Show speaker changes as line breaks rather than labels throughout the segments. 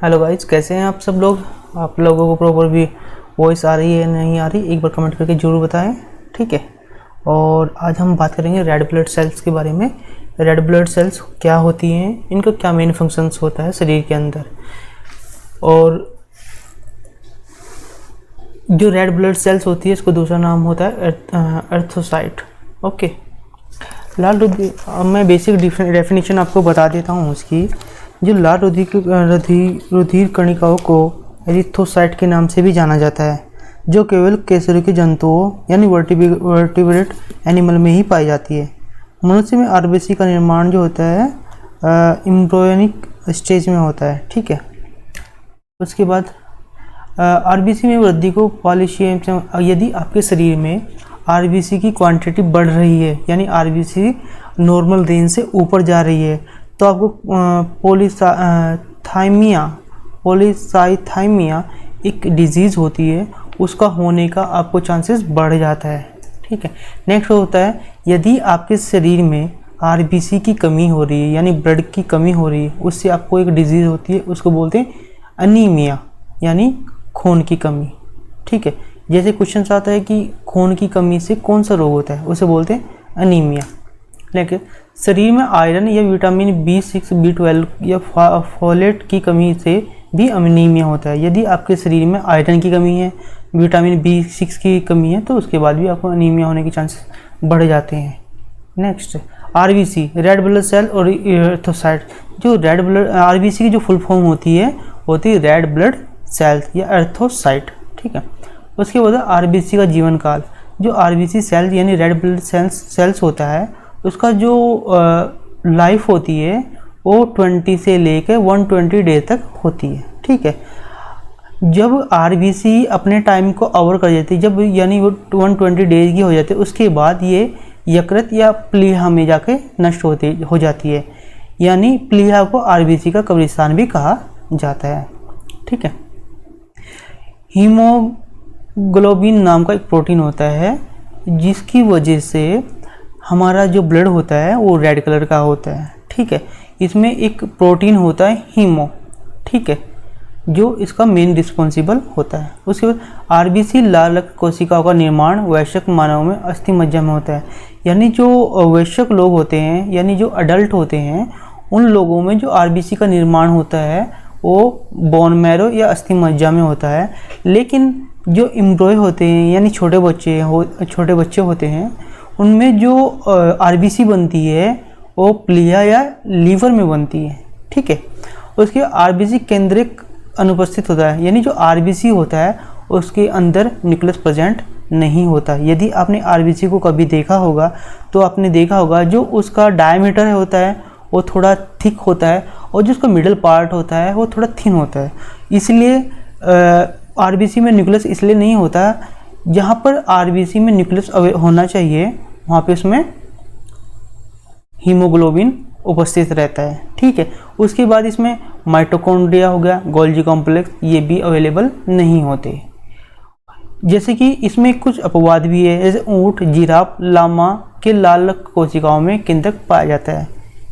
Hello guys, कैसे हैं आप सब लोग। आप लोगों को प्रॉपर भी वॉइस आ रही है नहीं आ रही, एक बार कमेंट करके ज़रूर बताएं, ठीक है। और आज हम बात करेंगे रेड ब्लड सेल्स के बारे में। रेड ब्लड सेल्स क्या होती हैं, इनका क्या मेन फंक्शंस होता है शरीर के अंदर। और जो रेड ब्लड सेल्स होती है इसको दूसरा नाम होता है एर्थोसाइट। ओके, लाल रुधिर, मैं बेसिक डेफिनेशन आपको बता देता हूँ उसकी। जो लाल रुधिर कणिकाओं को एरिथ्रोसाइट के नाम से भी जाना जाता है, जो केवल केसरी जंतुओं यानी वर्टिब्रेट एनिमल में ही पाई जाती है। मनुष्य में आरबीसी का निर्माण जो होता है एम्ब्रियोनिक स्टेज में होता है, ठीक है। उसके बाद आरबीसी में वृद्धि को पॉलीशियम से, यदि आपके शरीर में आरबीसी की क्वांटिटी बढ़ रही है यानी आरबीसी नॉर्मल रेंज से ऊपर जा रही है, तो आपको पॉलीसाइथाइमिया एक डिजीज़ होती है, उसका होने का आपको चांसेस बढ़ जाता है, ठीक है। नेक्स्ट होता है, यदि आपके शरीर में आरबीसी की कमी हो रही है यानी ब्लड की कमी हो रही है, उससे आपको एक डिजीज़ होती है, उसको बोलते हैं अनीमिया यानी खून की कमी, ठीक है। जैसे क्वेश्चन आता है कि खून की कमी से कौन सा रोग होता है, उसे बोलते हैं अनीमिया। लेकिन शरीर में आयरन या विटामिन B6, B12 या फोलेट की कमी से भी अनीमिया होता है। यदि आपके शरीर में आयरन की कमी है, विटामिन B6 की कमी है, तो उसके बाद भी आपको अनीमिया होने के चांसेस बढ़ जाते हैं। Next RBC, red blood cell और एर्थोसाइट। जो रेड ब्लड आरबीसी की जो फुल फॉर्म होती है रेड ब्लड सेल्स या एर्थोसाइट, ठीक है। उसके बाद आरबीसी का जीवन काल। जो आरबीसी सेल यानी रेड ब्लड सेल्स होता है, उसका जो लाइफ होती है वो 20 से लेकर 120 डे तक होती है, ठीक है। जब आरबीसी अपने टाइम को ओवर कर जाती है, जब यानी वो 120 डेज की हो जाती है, उसके बाद ये यकृत या प्लीहा में जाके नष्ट हो जाती है। यानी प्लीहा को आरबीसी का कब्रिस्तान भी कहा जाता है, ठीक है। हीमोग्लोबिन नाम का एक प्रोटीन होता है, जिसकी वजह से हमारा जो ब्लड होता है वो रेड कलर का होता है, ठीक है। इसमें एक प्रोटीन होता है हीमो, ठीक है, जो इसका मेन रिस्पॉन्सिबल होता है। उसके बाद आरबीसी लाल रक्त कोशिकाओं का निर्माण वयस्क मानव में अस्थि मज्जा में होता है। यानी जो वयस्क लोग होते हैं यानी जो अडल्ट होते हैं, उन लोगों में जो आरबीसी का निर्माण होता है वो बोन मैरो या अस्थि मज्जा में होता है। लेकिन जो एम्ब्रियो होते हैं यानी छोटे बच्चे होते हैं, उनमें जो आरबीसी बनती है वो प्लीहा या लीवर में बनती है, ठीक है। उसके आरबीसी केंद्रिक अनुपस्थित होता है, यानी जो आरबीसी होता है उसके अंदर न्यूक्लियस प्रेजेंट नहीं होता। यदि आपने आरबीसी को कभी देखा होगा तो आपने देखा होगा जो उसका डायमीटर होता है वो थोड़ा थिक होता है, और जो उसका मिडल पार्ट होता है वो थोड़ा थिन होता है। इसलिए आरबीसी में न्यूक्लियस इसलिए नहीं होता। जहाँ पर आरबीसी में न्यूक्लियस होना चाहिए वहाँ पे उसमें हीमोग्लोबिन उपस्थित रहता है, ठीक है। उसके बाद इसमें माइटोकॉन्ड्रिया हो गया, गोल्जी कॉम्प्लेक्स, ये भी अवेलेबल नहीं होते। जैसे कि इसमें कुछ अपवाद भी है, जैसे ऊँट, जिराफ, लामा के लाल रक्त कोशिकाओं में केंद्रक पाया जाता है।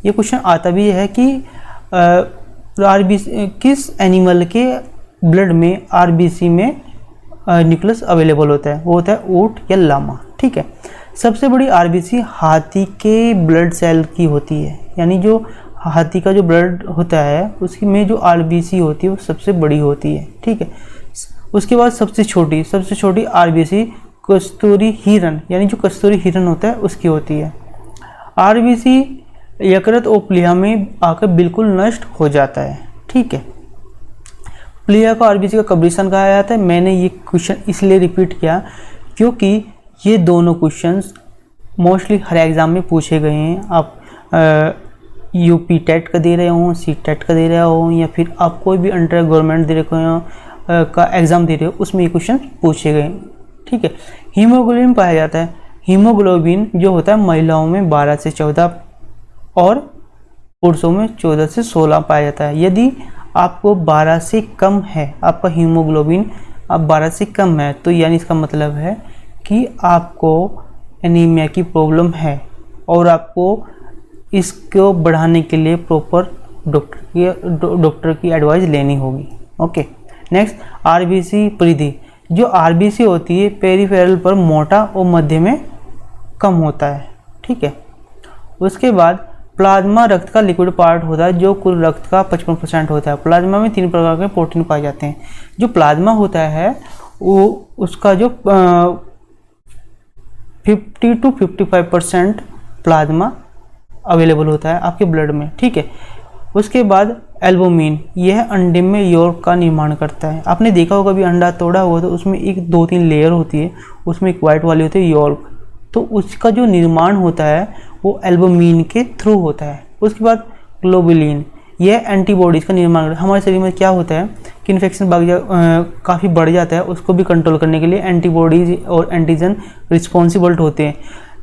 ये क्वेश्चन आता भी है कि आरबीसी किस एनिमल के ब्लड में आरबीसी में न्यूक्लियस अवेलेबल होता है, वो होता है ऊँट या लामा, ठीक है। सबसे बड़ी आरबीसी हाथी के ब्लड सेल की होती है, यानी जो हाथी का जो ब्लड होता है उसकी में जो आरबीसी होती है वो सबसे बड़ी होती है, ठीक है। उसके बाद सबसे छोटी आरबीसी कस्तूरी हिरण यानी जो कस्तूरी हिरण होता है उसकी होती है। आरबीसी यकृत और प्लीहा में आकर बिल्कुल नष्ट हो जाता है, ठीक है। प्लीहा को आरबीसी का कब्रिस्तान कहा जाता है। मैंने ये क्वेश्चन इसलिए रिपीट किया क्योंकि ये दोनों क्वेश्चंस मोस्टली हर एग्ज़ाम में पूछे गए हैं। आप यूपी टेट का दे रहे हो, सी टेट का दे रहे हो, या फिर आप कोई भी अंडर गवर्नमेंट दे रहे हो का एग्ज़ाम दे रहे हो, उसमें ये क्वेश्चन पूछे गए, ठीक है। हीमोग्लोबिन पाया जाता है। हीमोग्लोबिन जो होता है महिलाओं में 12 से 14 और पुरुषों में 14 से 16 पाया जाता है। यदि आपको 12 से कम है, आपका हीमोग्लोबिन अब 12 से कम है, तो यानी इसका मतलब है कि आपको एनीमिया की प्रॉब्लम है और आपको इसको बढ़ाने के लिए प्रॉपर डॉक्टर की एडवाइस लेनी होगी। ओके, नेक्स्ट आरबीसी परिधि। जो आरबीसी होती है पेरिफेरल पर मोटा और मध्य में कम होता है, ठीक है। उसके बाद प्लाज्मा रक्त का लिक्विड पार्ट होता है जो कुल रक्त का 55% होता है। प्लाज्मा में 3 प्रकार के प्रोटीन पाए जाते हैं। जो प्लाज्मा होता है वो उसका जो 50 to 55% प्लाज्मा अवेलेबल होता है आपके ब्लड में, ठीक है। उसके बाद एल्बुमिन, यह अंडे में यॉर्क का निर्माण करता है। आपने देखा होगा कभी अंडा तोड़ा हुआ तो उसमें 1-2-3 लेयर होती है, उसमें एक वाइट वाली होती है यॉर्क, तो उसका जो निर्माण होता है वो एल्बुमिन के थ्रू होता है। उसके बाद ग्लोबुलिन, यह एंटीबॉडीज़ का निर्माण करता है। हमारे शरीर में क्या होता है कि इन्फेक्शन काफ़ी बढ़ जाता है, उसको भी कंट्रोल करने के लिए एंटीबॉडीज और एंटीजन रिस्पॉन्सिबल होते हैं।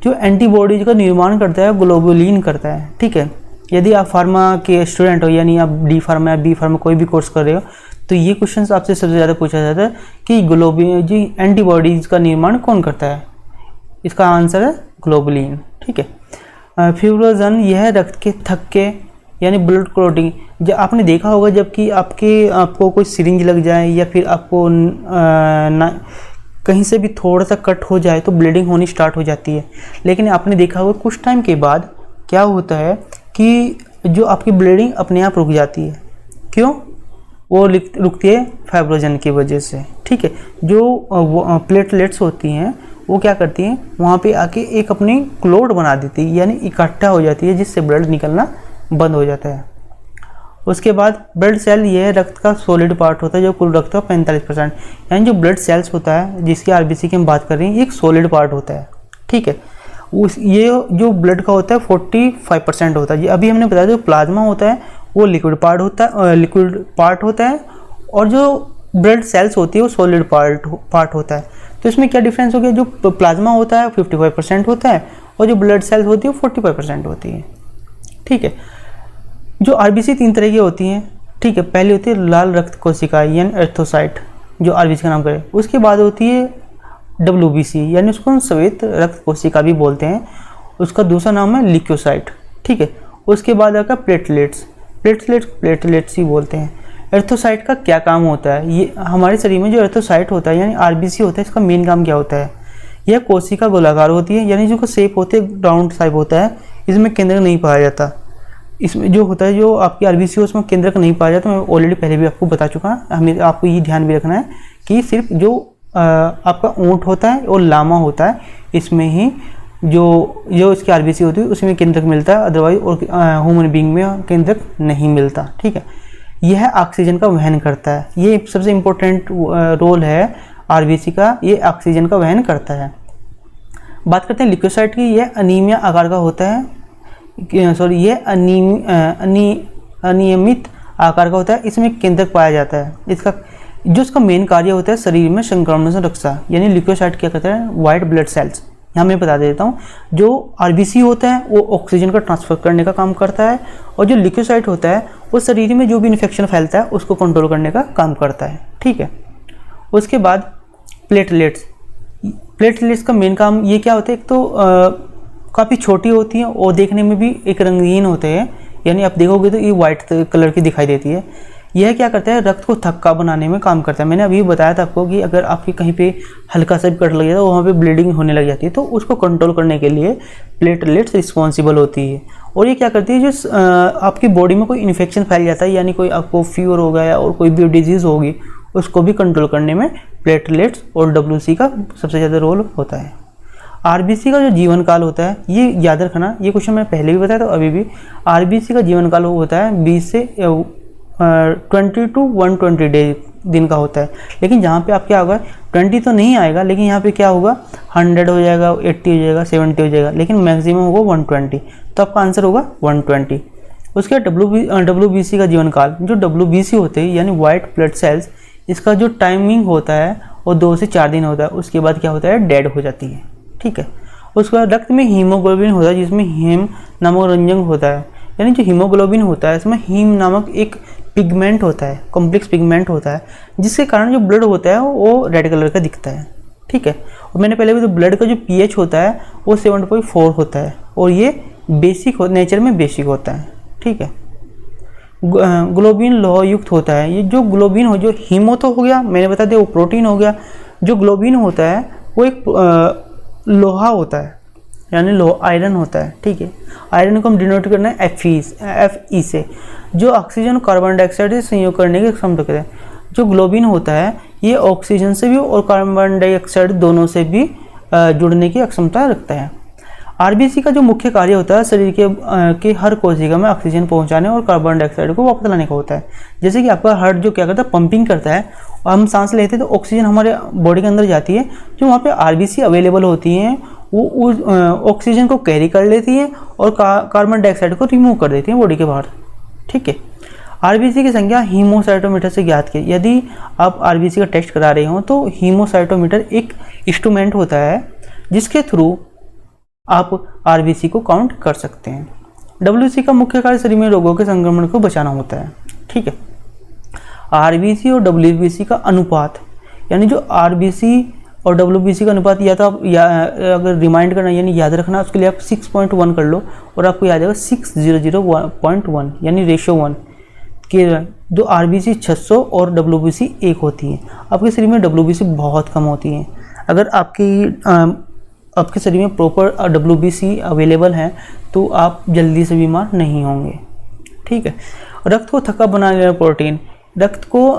जो एंटीबॉडीज का निर्माण करता है ग्लोबुलिन करता है, ठीक है। यदि आप फार्मा के स्टूडेंट हो, यानी आप डी फार्मा या बी फार्मा कोई भी कोर्स कर रहे हो, तो ये क्वेश्चन आपसे सबसे ज़्यादा पूछा जाता है कि ग्लोबुलिन एंटीबॉडीज़ का निर्माण कौन करता है। इसका आंसर है ग्लोबुलिन, ठीक है। फिब्रोजन, यह रक्त के थक्के यानी ब्लड क्लॉटिंग। जब आपने देखा होगा जबकि आपको कोई सिरिंज लग जाए या फिर आपको कहीं से भी थोड़ा सा कट हो जाए तो ब्लीडिंग होनी स्टार्ट हो जाती है। लेकिन आपने देखा होगा कुछ टाइम के बाद क्या होता है कि जो आपकी ब्लीडिंग अपने आप रुक जाती है। क्यों वो रुकती है? फाइब्रोजन की वजह से, ठीक है। जो प्लेटलेट्स होती हैं वो क्या करती हैं, वहाँ पे आके एक अपनी क्लोट बना देती है, यानी इकट्ठा हो जाती है, जिससे ब्लड निकलना बंद हो जाता है। उसके बाद ब्लड सेल, यह रक्त का सॉलिड पार्ट होता है जो कुल रक्त का 45%, यानी जो ब्लड सेल्स होता है जिसकी आरबीसी की हम बात कर रहे हैं, ये एक सॉलिड पार्ट होता है, ठीक है। ये जो ब्लड का होता है 45% होता है। अभी हमने बताया जो प्लाज्मा होता है वो लिक्विड पार्ट होता है और जो ब्लड सेल्स होती है वो सॉलिड पार्ट होता है। तो इसमें क्या डिफरेंस हो गया, जो प्लाज्मा होता है 55% होता है और जो ब्लड सेल्स होती है वो 45% होती है, ठीक है। जो आरबीसी 3 तरह की होती हैं, ठीक है। पहली होती है लाल रक्त कोशिकाएं यानी एर्थोसाइट, जो आरबीसी का नाम करे। उसके बाद होती है डब्ल्यूबीसी, यानी उसको हम श्वेत रक्त कोशिका भी बोलते हैं, उसका दूसरा नाम है ल्यूकोसाइट, ठीक है। उसके बाद आता प्लेटलेट्स ही बोलते हैं। एर्थोसाइट का क्या काम होता है, ये हमारे शरीर में जो एर्थोसाइट होता है यानी आरबीसी होता है, इसका मेन काम क्या होता है, यह कोशिका गोलाकार होती है, यानी जो शेप होती है राउंड शेप होता है, इसमें केंद्रक नहीं पाया जाता। इसमें जो होता है जो आपकी आरबीसी हो उसमें केंद्रक नहीं पाया जाता। मैं ऑलरेडी पहले भी आपको बता चुका हूँ। हमें आपको ये ध्यान भी रखना है कि सिर्फ जो आपका ऊँट होता है और लामा होता है, इसमें ही जो इसकी आरबीसी होती है उसमें केंद्रक मिलता है, अदरवाइज और ह्यूमन बीइंग में केंद्रक नहीं मिलता, ठीक है। यह ऑक्सीजन का वहन करता है, ये सबसे इम्पोर्टेंट रोल है आरबीसी का, ये ऑक्सीजन का वहन करता है। बात करते हैं ल्यूकोसाइट की, यह अनीमिया आकार का होता है, यह अनियमित आकार का होता है, इसमें केंद्रक पाया जाता है। इसका मेन कार्य होता है शरीर में संक्रमण से रक्षा, यानी ल्यूकोसाइट क्या करता है, वाइट ब्लड सेल्स। यहाँ मैं बता देता हूँ, जो आरबीसी होता है वो ऑक्सीजन का ट्रांसफर करने का काम करता है और जो ल्यूकोसाइट होता है वो शरीर में जो भी इन्फेक्शन फैलता है उसको कंट्रोल करने का काम करता है, ठीक है। उसके बाद प्लेटलेट्स का मेन काम ये क्या होता है, एक तो काफ़ी छोटी होती हैं और देखने में भी एक रंगीन होते हैं, यानी आप देखोगे तो ये वाइट कलर की दिखाई देती है। यह क्या करता है, रक्त को थक्का बनाने में काम करता है। मैंने अभी बताया था आपको कि अगर आपकी कहीं पे हल्का सा भी कट लग जाता है वहाँ पे ब्लीडिंग होने लग जाती है, तो उसको कंट्रोल करने के लिए प्लेटलेट्स रिस्पॉन्सिबल होती है। और ये क्या करती है, जो आपकी बॉडी में कोई इन्फेक्शन फैल जाता है, यानी कोई आपको फीवर हो गया और कोई भी डिजीज़ होगी, उसको भी कंट्रोल करने में प्लेटलेट्स और डब्ल्यूसी का सबसे ज़्यादा रोल होता है। आरबीसी का जो जीवन काल होता है, ये याद रखना, ये क्वेश्चन मैंने पहले भी बताया था, अभी भी आरबीसी का जीवन काल होता है 20 से 20 to 120 दिन का होता है। लेकिन जहाँ पे आप क्या होगा 20 तो नहीं आएगा, लेकिन यहाँ पे क्या होगा 100 हो जाएगा, 80 हो जाएगा, 70 हो जाएगा, लेकिन मैक्सिमम होगा 120, तो आपका आंसर होगा 120। उसके बाद डब्ल्यूबीसी का जीवन काल, जो डब्ल्यूबीसी होते हैं यानी वाइट ब्लड सेल्स, इसका जो टाइमिंग होता है वो 2 से 4 दिन होता है, उसके बाद क्या होता है, डेड हो जाती है, ठीक है। उसके बाद रक्त में हीमोग्लोबिन होता है, जिसमें हीम नामक रंजन होता है, यानी जो हीमोग्लोबिन होता है इसमें हीम नामक एक पिगमेंट होता है, कॉम्प्लेक्स पिगमेंट होता है, जिसके कारण जो ब्लड होता है वो रेड कलर का दिखता है, ठीक है। और मैंने पहले भी तो ब्लड का जो पीएच होता है वो 7.4 होता है और ये बेसिक नेचर में बेसिक होता है, ठीक है। ग्लोबिन लोहा युक्त होता है। ये जो ग्लोबिन हो, जो हीमो तो हो गया, मैंने बता दिया वो प्रोटीन हो गया। जो ग्लोबिन होता है वो एक लोहा होता है, यानी लोहा आयरन होता है, ठीक है। आयरन को हम डिनोट करना है Fe से, जो ऑक्सीजन और कार्बन डाइऑक्साइड से संयोग करने की क्षमता रखता है। जो ग्लोबिन होता है ये ऑक्सीजन से भी और कार्बन डाइऑक्साइड दोनों से भी जुड़ने की क्षमता रखता है। आरबीसी का जो मुख्य कार्य होता है शरीर के हर कोशिका में ऑक्सीजन पहुंचाने और कार्बन डाइऑक्साइड को वापस लाने का होता है। जैसे कि आपका हार्ट जो क्या करता है, पंपिंग करता है और हम सांस लेते हैं तो ऑक्सीजन हमारे बॉडी के अंदर जाती है। जो वहाँ पे आरबीसी अवेलेबल होती हैं वो उस ऑक्सीजन को कैरी कर लेती है और कार्बन डाइऑक्साइड को रिमूव कर देती है बॉडी के बाहर, ठीक है। आरबीसी की संख्या हीमोसाइटोमीटर से ज्ञात की। यदि आप आरबीसी का टेस्ट करा रहे हो तो हीमोसाइटोमीटर एक इंस्ट्रूमेंट होता है जिसके थ्रू आप आरबीसी को काउंट कर सकते हैं। डब्ल्यूसी का मुख्य कार्य शरीर में रोगों के संक्रमण को बचाना होता है, ठीक है। आरबीसी और डब्ल्यूबीसी का अनुपात, यानी जो आरबीसी और डब्ल्यूबीसी का अनुपात, या तो आप अगर रिमाइंड करना यानी याद रखना, उसके लिए आप 6.1 कर लो और आपको याद आएगा 600.1 यानी रेशियो 1 के। जो आरबीसी 600 और डब्ल्यूबीसी 1 होती है। आपके शरीर में डब्ल्यूबीसी बहुत कम होती है। अगर आपके शरीर में प्रॉपर डब्ल्यूबीसी अवेलेबल है तो आप जल्दी से बीमार नहीं होंगे, ठीक है। रक्त को थक्का बनाने वाला प्रोटीन, रक्त को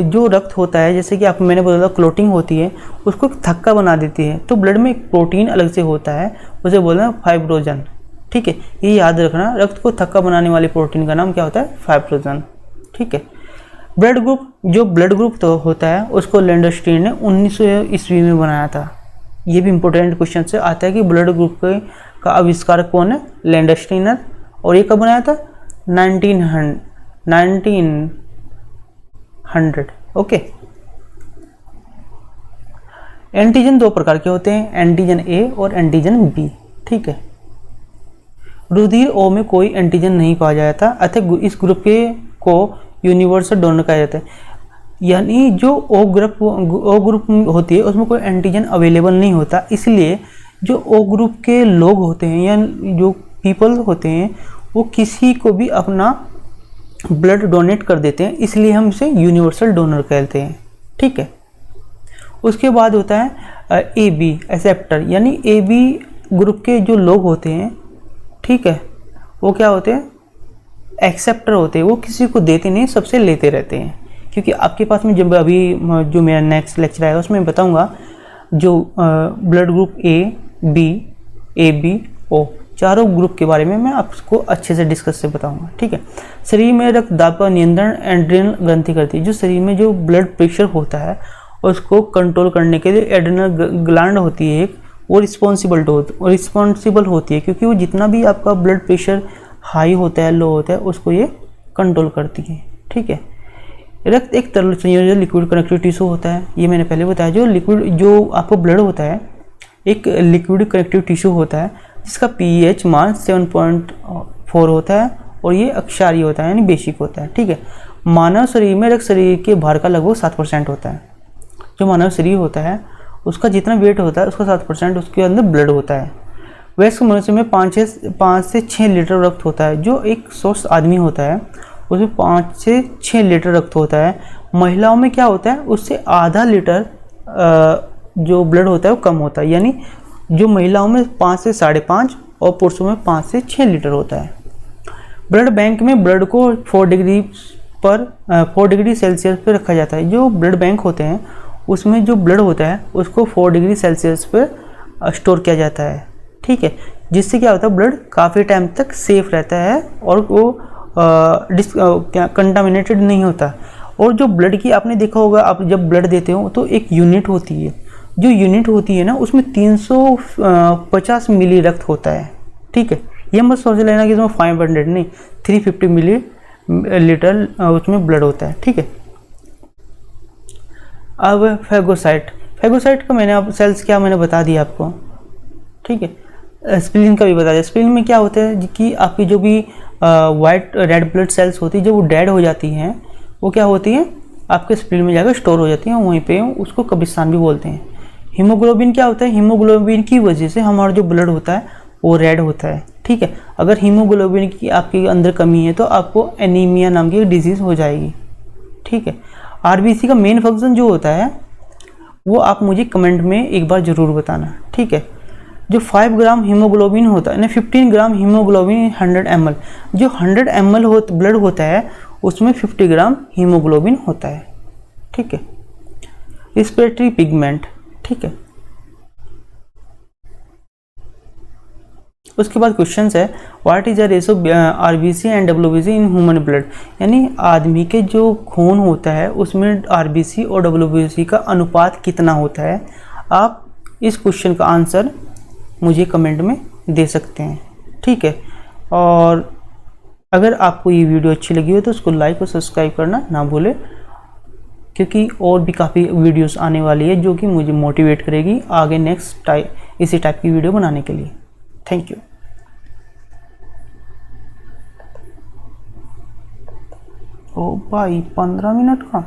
जो रक्त होता है, जैसे कि आप मैंने बोला क्लोटिंग होती है, उसको थक्का बना देती है। तो ब्लड में एक प्रोटीन अलग से होता है, उसे बोलते हैं फाइब्रोजन, ठीक है। ये याद रखना, रक्त को थक्का बनाने वाले प्रोटीन का नाम क्या होता है, फाइब्रोजन, ठीक है। ब्लड ग्रुप, जो ब्लड ग्रुप तो होता है उसको लैंडरस्टीन ने 1900 ईस्वी में बनाया था। ये भी इंपॉर्टेंट क्वेश्चन से आता है कि ब्लड ग्रुप का आविष्कारक कौन है, लैंडरस्टीनर। और ये कब बनाया था, 1900, ओके। एंटीजन दो प्रकार के होते हैं, एंटीजन ए और एंटीजन बी, ठीक है। रुधिर ओ में कोई एंटीजन नहीं पाया जाता, अतः इस ग्रुप को यूनिवर्सल डोनर कहा जाता है। यानी जो ओ ग्रुप होती है उसमें कोई एंटीजन अवेलेबल नहीं होता, इसलिए जो ओ ग्रुप के लोग होते हैं या जो पीपल होते हैं वो किसी को भी अपना ब्लड डोनेट कर देते हैं, इसलिए हम इसे यूनिवर्सल डोनर कहते हैं, ठीक है। उसके बाद होता है ए बी एक्सेप्टर, यानी ए बी ग्रुप के जो लोग होते हैं, ठीक है, वो क्या होते हैं, एक्सेप्टर होते हैं। वो किसी को देते नहीं, सबसे लेते रहते हैं। क्योंकि आपके पास में जब अभी जो मेरा नेक्स्ट लेक्चर आएगा उसमें बताऊंगा जो blood group A B O चारों ग्रुप के बारे में मैं आपको अच्छे से डिस्कस से बताऊंगा, ठीक है। शरीर में रक्त दाब का नियंत्रण एड्रेनल ग्रंथि करती है। जो शरीर में जो ब्लड प्रेशर होता है उसको कंट्रोल करने के लिए एड्रेनल ग्लैंड होती है एक, वो रिस्पॉन्सिबल होती है, क्योंकि वो जितना भी आपका ब्लड प्रेशर हाई होता है लो होता है उसको ये कंट्रोल करती है, ठीक है। रक्त एक तरल संयोजन लिक्विड कनेक्टिव टिश्यू होता है, ये मैंने पहले बताया। जो आपको ब्लड होता है एक लिक्विड कनेक्टिव टिश्यू होता है जिसका pH मान 7.4 होता है और ये अक्षारीय होता है यानी बेसिक होता है, ठीक है। मानव शरीर में रक्त शरीर के भार का लगभग 7% होता है। जो मानव शरीर होता है उसका जितना वेट होता है उसका 7% उसके अंदर ब्लड होता है। वयस्क मनुष्य में 5 से 6 लीटर रक्त होता है। जो एक स्वस्थ आदमी होता है उसमें 5 से 6 लीटर रक्त होता है। महिलाओं में क्या होता है, उससे आधा लीटर जो ब्लड होता है वो कम होता है, यानी जो महिलाओं में 5 से 5.5 और पुरुषों में 5 से 6 लीटर होता है। ब्लड बैंक में ब्लड को 4 डिग्री सेल्सियस पर रखा जाता है। जो ब्लड बैंक होते हैं उसमें जो ब्लड होता है उसको 4 डिग्री सेल्सियस पर स्टोर किया जाता है, ठीक है। जिससे क्या होता है, ब्लड काफ़ी टाइम तक सेफ रहता है और वो कंटामिनेटेड नहीं होता। और जो ब्लड की आपने देखा होगा, आप जब ब्लड देते हो तो एक यूनिट होती है, जो यूनिट होती है ना उसमें 350 मिली रक्त होता है, ठीक है। ये मत सोच लेना कि इसमें 500 नहीं, 350 मिली लीटर उसमें ब्लड होता है, ठीक है। अब फैगोसाइट का मैंने सेल्स क्या मैंने बता दिया आपको, ठीक है। स्प्लीन का भी बता दिया। स्प्लीन में क्या होता है कि आपकी जो भी वाइट रेड ब्लड सेल्स होती है जो वो डेड हो जाती हैं, वो क्या होती हैं आपके स्प्लीन में जाकर स्टोर हो जाती हैं, वहीं पे उसको कब्रिस्तान भी बोलते हैं। हीमोग्लोबिन क्या होता है, हीमोग्लोबिन की वजह से हमारा जो ब्लड होता है वो रेड होता है। ठीक है, अगर हीमोग्लोबिन की आपके अंदर कमी है तो आपको एनीमिया नाम की एक डिजीज़ हो जाएगी। ठीक है, आरबीसी का मेन फंक्शन जो होता है वो आप मुझे कमेंट में एक बार ज़रूर बताना। ठीक है, जो 5 ग्राम हीमोग्लोबिन होता है ना, 15 ग्राम हीमोग्लोबिन 100 ml, जो 100 ml ब्लड होता है उसमें 50 ग्राम हीमोग्लोबिन होता है। ठीक है, रिस्पिरेटरी पिगमेंट। ठीक है, उसके बाद क्वेश्चन है what is the ratio RBC and WBC in human blood, यानी आदमी के जो खून होता है उसमें आरबीसी और डब्ल्यूबीसी का अनुपात कितना होता है। आप इस क्वेश्चन का आंसर मुझे कमेंट में दे सकते हैं। ठीक है, और अगर आपको ये वीडियो अच्छी लगी हो तो उसको लाइक और सब्सक्राइब करना ना भूलें, क्योंकि और भी काफ़ी वीडियोस आने वाली है जो कि मुझे मोटिवेट करेगी आगे नेक्स्ट इसी टाइप की वीडियो बनाने के लिए। Thank you. ओ भाई 15 मिनट का।